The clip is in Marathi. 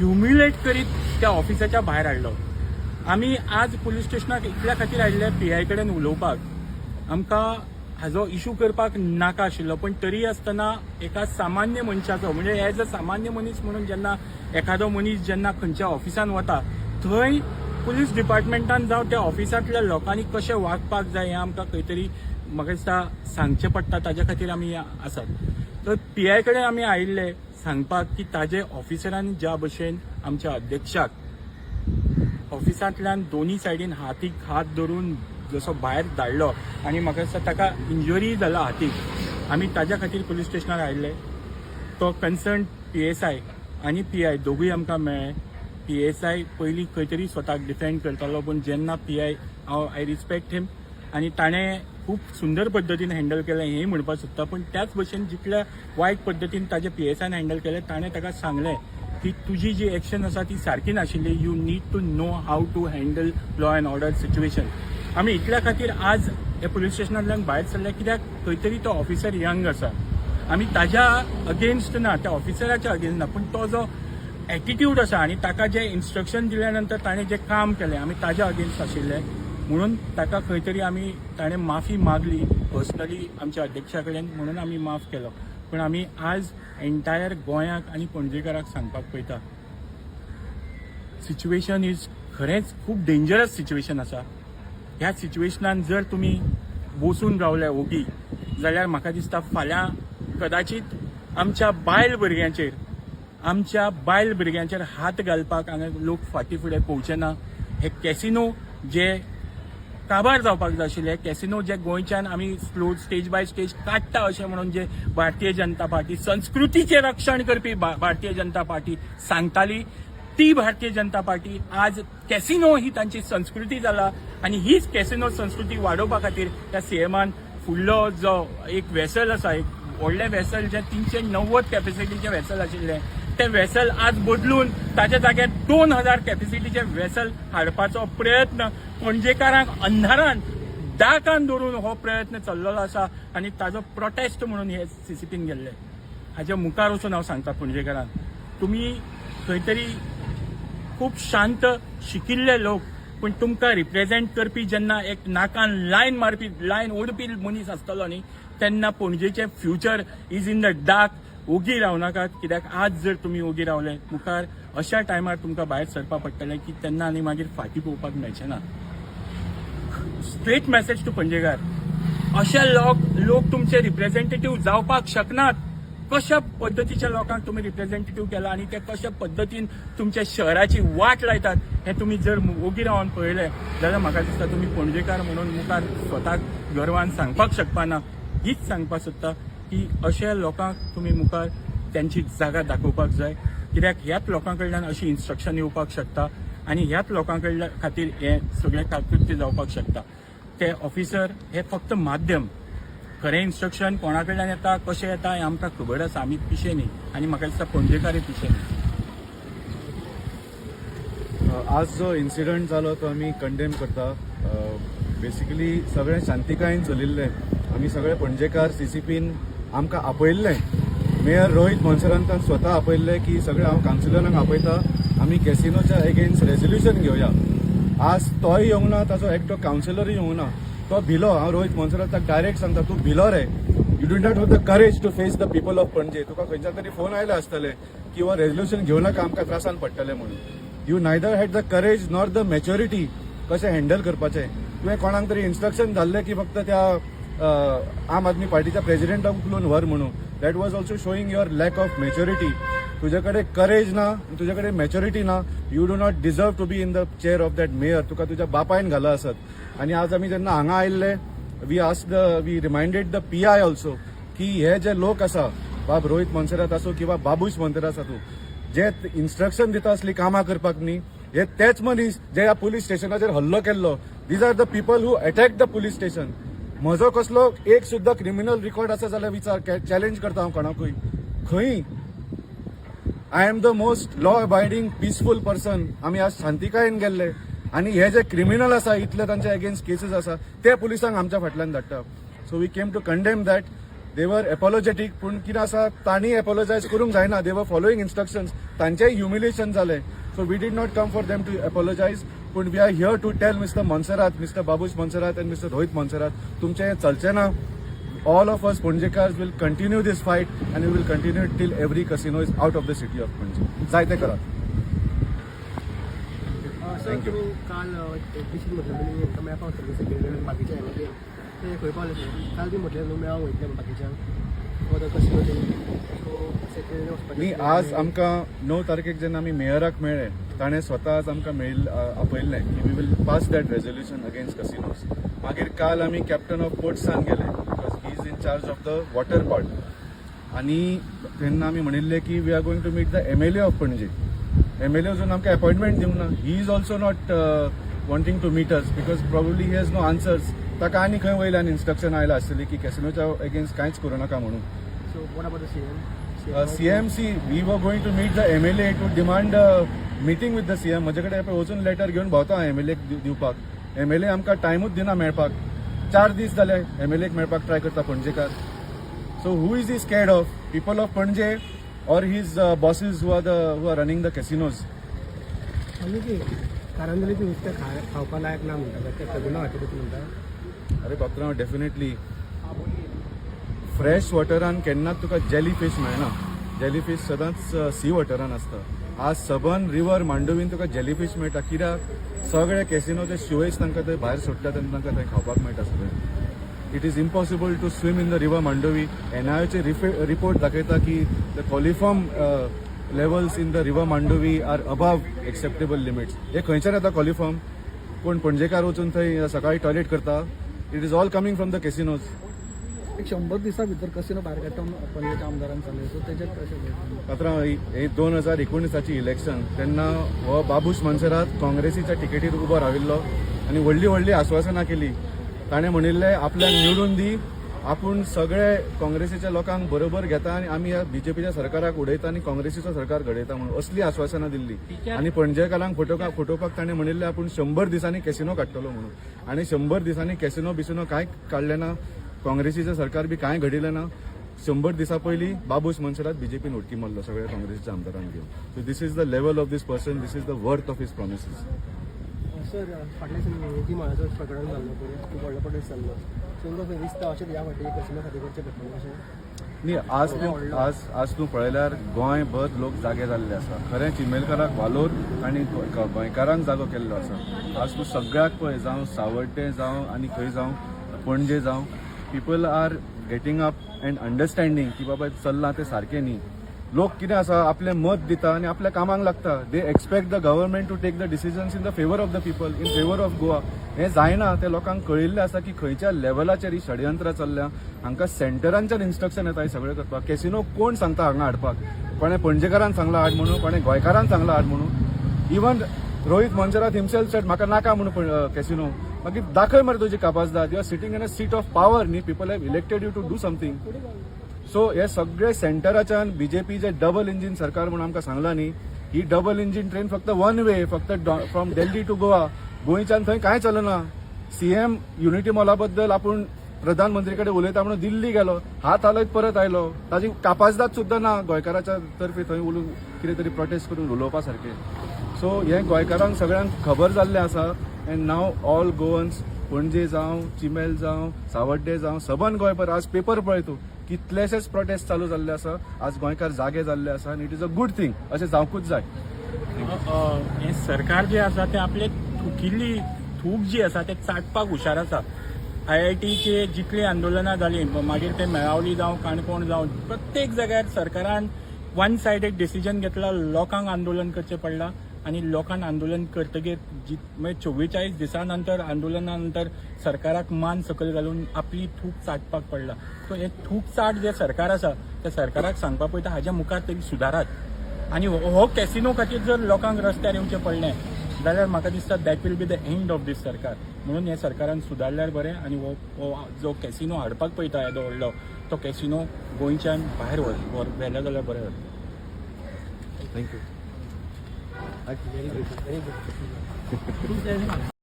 ह्युमिलेट करीत त्या ऑफिसाच्या भायर हाडलो. आमी आज पुलीस स्टेशनाक इतल्या खातीर आयिल्ले PI कडेन उलोवपाक. आमकां हाजो इशू करपाक नाका आशिल्लो, पण तरी आसतना एका सामान्य मनशाचो म्हणजे एज अ सामान्य मनीस म्हणून जेन्ना एखादो मनीस जेन्ना खंयच्या ऑफिसान वता थंय पुलीस डिपार्टमेंटान जावं त्या ऑफिसांतल्या लोकांनी कशें वागपाक जाय हें आमकां खंय तरी म्हाका दिसता सांगचें पडटा. ताज्या खातीर आमी आसात. तर PI कडेन आमी आयिल्ले सांगपाक की ताजे ऑफिसरांनी ज्या भशेन आमच्या अध्यक्षाक ऑफिसांतल्यान दोनी सायडीन हातीक हात धरून जसो भायर धाडलो आनी म्हाका दिसता ताका इंजरी जाला हातीक. आमी ताज्या खातीर पुलीस स्टेशनार आयिल्ले. तो कन्सर्न PSI आनी PI दोगूय आमकां मेळ्ळे. PSI पयलीं खंय तरी स्वताक डिफेंड करतालो, पूण जेन्ना PI आय रिस्पेक्ट हिम आनी ताणें खूब सुंदर पद्दतीन हँडल केलें हेंय म्हणपाक सोदता. पूण त्याच भशेन जितल्या वायट पद्दतीन ताजे PSIन हँडल केलें ताणें ताका सांगलें की तुजी जी एक्शन आसा ती सारकी नाशिल्ली. You need to know how to handle law and order situation. आमी इतल्या खातीर आज हे पुलीस स्टेशनांतल्यान भायर सरले कित्याक खंय तरी तो ऑफिसर यंग आसा. आमी ताज्या अगेन्स्ट ना, त्या ऑफिसराच्या अगेन्स्ट ना, पूण तो जो एटिट्यूड आसा आनी ताका जे इन्स्ट्रक्शन दिल्या नंतर ताणें जें काम केलें आमी ताज्या अगेन्स्ट आशिल्ले. म्हणून ताका खंय तरी आमी ताणें माफी मागली पर्सनली आमच्या अध्यक्षा कडेन, म्हणून आमी माफ केलो. पूण आमी आज एंटायर गोंयाक आनी पणजेकाराक सांगपाक पळयता सिच्युएशन इज खरेंच खूब डेंजरस सिच्युएशन आसा. ह्या सिच्युएशनान जर तुमी बसून रावले ओगी जाल्यार म्हाका दिसता फाल्यां कदाचित आमच्या बायल भुरग्यांचेर हात घालपाक हांगा लोक फाटीं फुडें पोवचे ना. हे कॅसिनो जे काबार जावपाक जाय आशिल्ले, कॅसिनो जे गोंयच्यान आमी स्टेज बाय स्टेज काडटा अशें म्हणून जे भारतीय जनता पार्टी संस्कृतीचें रक्षण करपी भारतीय जनता पार्टी सांगताली, ती भारतीय जनता पार्टी आज कॅसिनो ही तांची संस्कृती जाला. आनी हीच कॅसिनो संस्कृती वाडोवपा खातीर त्या CMान फुडलो जो एक वेसल आसा, एक व्हडलें वेसल जें 390 कॅपॅसिटीचें वेसल आशिल्लें, तें वेसल आज बदलून ताच्या जाग्यार 2000 कॅपॅसिटीचें वेसल हाडपाचो प्रयत्न पणजेकारांक अंधारान दाकान धरून हो प्रयत्न चल्लेलो आसा. आनी ताजो प्रोटेस्ट म्हणून हे CCPन गेल्ले. हाच्या मुखार वचून हांव सांगता पणजेकारांक, तुमी खंय तरी खूब शांत शिकिल्ले लोक, पूण तुमकां रिप्रेझेंट करपी जेन्ना एक नाकान लायन ओडपी मनीस आसतलो न्ही, तेन्ना पणजेचें future is in the dark. ओगी रावनाकात, कित्याक आज जर तुमी ओगी रावले मुखार अशा टायमार तुमकां भायर सरपा पडटलें की तेन्ना आनी मागीर फाटीं पळोवपाक मेळचें ना. स्ट्रेट मॅसेज टू पणजेकार, अशे लोक तुमचे रिप्रेझेंटेटिव्ह जावपाक शकनात. कशा पद्दतीच्या लोकांक तुमी रिप्रेझेंटेटिव्ह केला आनी ते कशा पद्दतीन तुमच्या शहराची वाट लायतात हें तुमी जर ओगी रावन पळयलें जाल्यार म्हाका दिसता तुमी पणजेकार म्हणून मुखार स्वताक गर्वान सांगपाक शकपा ना. हीच सांगपाक सोदता की अशा लोकांक तुमी मुखार त्यांची जागा दाखोवपाक जाय, कित्याक ह्याच लोकां कडल्यान अशी इन्स्ट्रक्शन येवपाक शकता आनी ह्याच लोकां कडल्या खातीर हें सगळें कृत्य जावपाक शकता. ते ऑफिसर हे फक्त माध्यम. खरें इन्स्ट्रक्शन कोणा कडल्यान येता, कशें येता हें आमकां खबर आसा. आमी पिशे न्ही आनी म्हाका दिसता पणजेकारूय पिशे न्ही. आज जो इन्सिडंट जालो तो आमी कंडेम करता. बेसिकली सगळें शांतिकायेन चलिल्लें. आमी सगळे पणजेकार CCPन आमकां आपयल्लें. मेयर रोहित मोन्सेरातान स्वता आपयल्लें की सगळे हांव कावन्सिलरांक आपयता, आमी कॅसिनोच्या एगेन्स्ट रेझोल्युशन घेवया. आज तोय येवंक ना, ताजो एकटो कावन्सिलरूय येवंक ना. तो भिलो. हांव रोहित मोन्सेराताक डायरेक्ट सांगता, तूं भिलो रे. You do not have the courage to face the people of Panaji. तुका खंयच्या तरी फोन आयले आसतले की हो रेझोल्युशन घेवं नाका, आमकां त्रासान पडटले म्हणून. You neither had the courage nor the maturity कशें हँडल करपाचें. तुवें कोणाक तरी इन्स्ट्रक्शन धाडलें की फक्त त्या आम आदमी पार्टीच्या प्रेसिडेंटाक उखलून व्हर म्हणून. That was also showing your lack of maturity. तुजे कडेन करेज ना, तुजे कडेन मॅच्युरिटी ना. You do not deserve to be in the chair of that mayor. तुका तुज्या बापायन घाला आसत. आनी आज आमी जेन्ना हांगा आयिल्ले, वी रिमायंडेड द PI ऑल्सो की हे जे लोक आसा, बाब रोहित मोन्सेरात आसूं किंवा बाबूश मोन्सेरात आसूं, जे इन्स्ट्रक्शन दिता असली कामां करपाक न्ही, हे तेच मनीस जे ह्या पुलीस स्टेशनाचेर हल्लो केल्लो. These are the people who attack the police station. म्हजो कसलो एक सुद्धा क्रिमिनल रिकॉर्ड आसा जाल्यार विचार, चॅलेंज करता हांव कोणाकूय. खंय I am the most law abiding peaceful person. आमी आज शांतिकायेन गेल्ले आनी हे जे क्रिमिनल आसा, इतले तांचे अगेन्स्ट केसीस आसा, ते पुलिसांक आमच्या फाटल्यान धाडटा. So we came to condemn that. देवर एपॉलॉजेटीक पूण कितें आसा तांणी एपॉलॉजायज करूंक जायना देवर फॉलोईंग इन्स्ट्रक्शन्स तांचेंय ह्युमिलेशन जालें so we did not come for them to apologise पूण we are here to tell Mr Monserrate Mr Babush Monserrate and Mr Rohit Monserrate तुमचें हें चलचें ना all of us Ponjekars will continue this fight and we will continue it till every casino is out of the city of Panje. जायते करा. Thank you. काल डिसीजन म्हटलं तुमी आमकां मेळपाक वचतले सेक्रेटरी बाकीचे एमएलए ते खंय पावले सर काल बी म्हटलें न्हू मेळांक वयतले बाकीच्यांक वॉटर कसिनो सो सेक्रेटरी वचपाचें न्ही आज आमकां 9 तारखेक जेन्ना आमी मेयराक मेळ्ळे ताणें स्वताच आमकां आपयल्लें की we will pass that resolution against casinos मागीर काल आमी कॅप्टन ऑफ पोर्ट्सान गेले because he is in charge of the water part आनी तेन्ना आमी म्हणिल्लें की we are going to meet the MLA of Panaji MLA अजून आमकां अपॉइंटमेंट दिवंक ना he is also not wanting to meet us because probably he has no answers ताका आनी खंय वयल्यान इन्स्ट्रक्शन आयला आसतली की कॅसिनोच्या अगेन्स्ट कांयच करूं नाका म्हणून so what about the CM CMC, we were going to meet the MLA to demand a meeting with the CM. म्हजे कडेन पळय वचून लेटर घेवन भोंवता MLA दिवपाक MLA आमकां टायमूच दिना मेळपाक 4 दीस जाले MLA मेळपाक ट्राय करता पणजेकार so who is he scared of people of Panaji or his bosses who are running the casinos आनी की कारांदोलीचें नुस्तें खावपा लायक ना म्हणटा ते सगळें वाटेर म्हणटा अरे बापराव डेफिनेटली फ्रेश वॉटरान केन्नाच तुका जेली फीश मेळना जेली फीश सदांच सी वॉटरान आसता आज सबन रिवर मांडोवीन तुका जेली फीश मेळटा कित्याक सगळे कॅसिनो ते शिवयस तांकां थंय भायर सोडटा तेन्ना तांकां थंय खावपाक मेळटा सगळें it is impossible to swim in the river Mandovi NIOचे रिपोर्ट दाखयता की the coliform levels in the river Mandovi are above acceptable limits हे खंयच्यान येता कॉलिफॉर्म कोण पणजेकार वचून थंय सकाळी टॉयलेट करता it is all coming from the casinos एक 100 दिसा भितर कसिनो भायर काडटा पणजेच्या आमदारान सांगलें सो तेजेर कशें पात्रांव हे 2019 इलेक्शन तेन्ना हो बाबूश मोन्सेरात काँग्रेसीच्या टिकेटीर उबो राविल्लो आनी व्हडली व्हडली आश्वासनां केली ताणें म्हणिल्लें आपल्याक निवडून दी आपूण सगळे काँग्रेसीच्या लोकांक बरोबर घेता आनी आमी ह्या बीजेपीच्या सरकाराक उडयता आनी काँग्रेसीचो सरकार घडयता म्हणून असली आश्वासनां दिल्ली आनी पणजेकारांक फटोवपाक ताणें म्हणिल्लें आपूण 100 दिसांनी कॅसिनो काडटलो म्हणून आनी 100 दिसांनी कॅसिनो बिसिनो कांय काडलें ना काँग्रेसीचं सरकार बी कांय घडिल्लें ना 100 दिसां पयलीं बाबूश मोन्सेरात बीजेपीन उडकी मारलो सगळ्या काँग्रेसीच्या आमदारांक घेवन so this is the level of this person this is the worth of his promises sir फाटल्या दिसांनी जी माळाचो प्रकरण जाल्लो पळय खूब व्हडलो प्रोटेस्ट जाल्लो सो तुमकां खंय दिसता अशें ह्या फावटी कसिनो खातीर करचें पडटलें अशें न्ही आज तूं पळयल्यार गोंयभर लोक जागे जाल्ले आसा खरें चिमेलकाराक वालोर आनी गोंयकारांक जागो केल्लो आसा आज तूं सगळ्याक पळय जावं सावड्डे जावं आनी खंय जावं पणजे जावं people are getting up and understanding की बाबा चल्लां तें सारकें न्ही लोक कितें आसा आपलें मत दिता आनी आपल्या कामाक लागता they expect the government to take the decisions in the favour of the people in favour of Goa हें जायना ते लोकांक कळिल्लें आसा की खंयच्या लेवलाचेर ही षडयंत्रां चल्ल्या हांकां सेंटरांच्यान इन्स्ट्रक्शन येता हें सगळें करपाक कॅसिनो कोण सांगता हांगा हाडपाक कोणें पणजेकारान सांगला हाड म्हणून कोणें गोंयकारान सांगला हाड म्हणून even Rohit Monserrate himself said म्हाका नाका म्हणून कॅसिनो मागीर दाखय मरे तुजी कापाजदाद you are sitting in a seat of power न्ही people have elected you to do something so हे सगळे सेंटराच्यान बीजेपी जे डबल इंजिन सरकार म्हणून आमकां सांगला न्ही ही डबल इंजिन ट्रेन फक्त वन वे फक्त फ्रॉम दिल्ली टू गोवा गोंयच्यान थंय कांय चलना सीएम युनिटी मॉला बद्दल आपूण प्रधानमंत्री कडेन उलयता म्हणून दिल्ली गेलो हात हालयत परत आयलो ताजी कापाजदाद सुद्दां ना गोंयकाराच्या तर्फे थंय उलोवन कितें तरी प्रोटेस्ट करून उलोवपा सारकें सो हें गोंयकारांक सगळ्यांक खबर जाल्लें आसा अँड नाव ऑल गोवन्स पणजे जावं चिमेल जावं सावड्डे जावं सबन गोंयभर आज पेपर पळय तूं कितलेशेच प्रोटेस्ट चालू जाल्ले आसा आज गोंयकार जागे जाल्ले आसा आनी it is a good thing अशें जावंकूच जाय हें सरकार जें आसा तें आपले थुकिल्ली थूक जी आसा तें चाटपाक हुशार आसा IITचे जितली आंदोलनां जालीं मागीर ते मेळावली जावं काणकोण जावं प्रत्येक जाग्यार सरकारान वन सायडेड डिसिजन घेतला लोकांक आंदोलन करचें पडलां आनी लोकांन आंदोलन करतकीर 44 दिसां नंतर आंदोलना नंतर सरकाराक मान सकयल घालून आपली थूक चाटपाक पडला सो हें थूक चाट जें सरकार आसा त्या सरकाराक सांगपाक पळयता हाज्या मुखार तरी सुदारात आनी हो कॅसिनो खातीर जर लोकांक रस्त्यार येवचें पडलें जाल्यार म्हाका दिसता that will be the end of this सरकार म्हणून हे सरकारान सुदारल्यार बरें आनी हो जो कॅसिनो हाडपाक पळयता येदो व्हडलो तो कॅसिनो गोंयच्यान भायर व्हेला जाल्यार बरें जाता थँक्यू Very good.